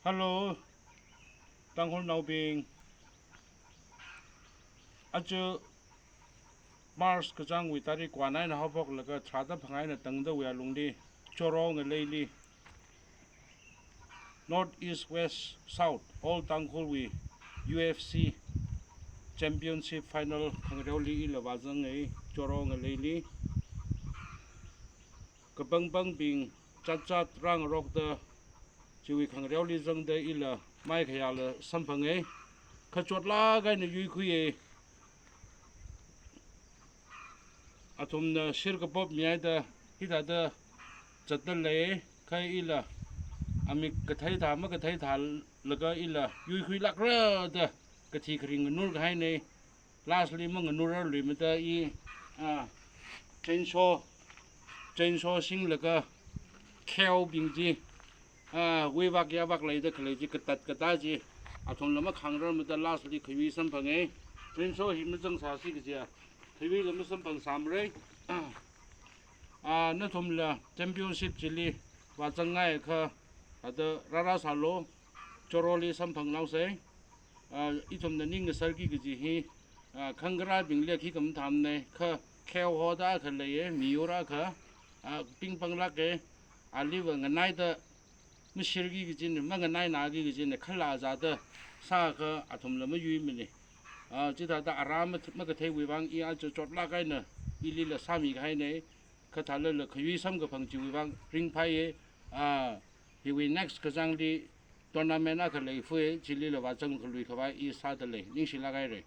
Hello, Tang Hol Now Bing. Ajo Mars Kajang with Tari Kwanai and Hopok like a Trata Pangina Tangda we are Lungdi, Chorong and Layli. North, East, West, South, all Tang Hol we UFC Championship Final Kangroli Ilavazang a Chorong and Layli. Kabang Bang Bing Chat Rang Rock the Chewy Kangroli Zang the Illa Mike Yala Sampang Kachot Lag and Yukui Atom the Shirka Bob Miada Hita Chatale Kai Illa Amik Kataita Makataita Laga Illa Yukui Lakra the Katikring Nurgaine lastly Mung Nura Limita E Chainsaw Sing Laga Kel Bingji Wevak Yavak Lay the Kaliji Kataji Atom Lama Kangra with the lastly Kavi Sampang Chainsaw Himazang Sasik Kavi Lama Sampang Samre Natumla Championship Chili Wazangai Ka at the Rara Salo Choroli Sampang now say Itum the Ning Sarki Gaji Kangra Bing Lekikam Tamne Ka Kel Hoda Kalaye Miura Ka Ping Pang Lake I live in a night Mishirgi Gijin Manganai Nagi is in the Kalazada Saka Atom Lama Yumini Jita Aram Makate Wivang Ia Jot Lagaina Ilila Sami Haine Katala Kavi Samgapang Jiwang Ring Paye he will next Kazangdi Donamena Kale Fue Chilila Wazang Kulikawa East Saturday Nishilagare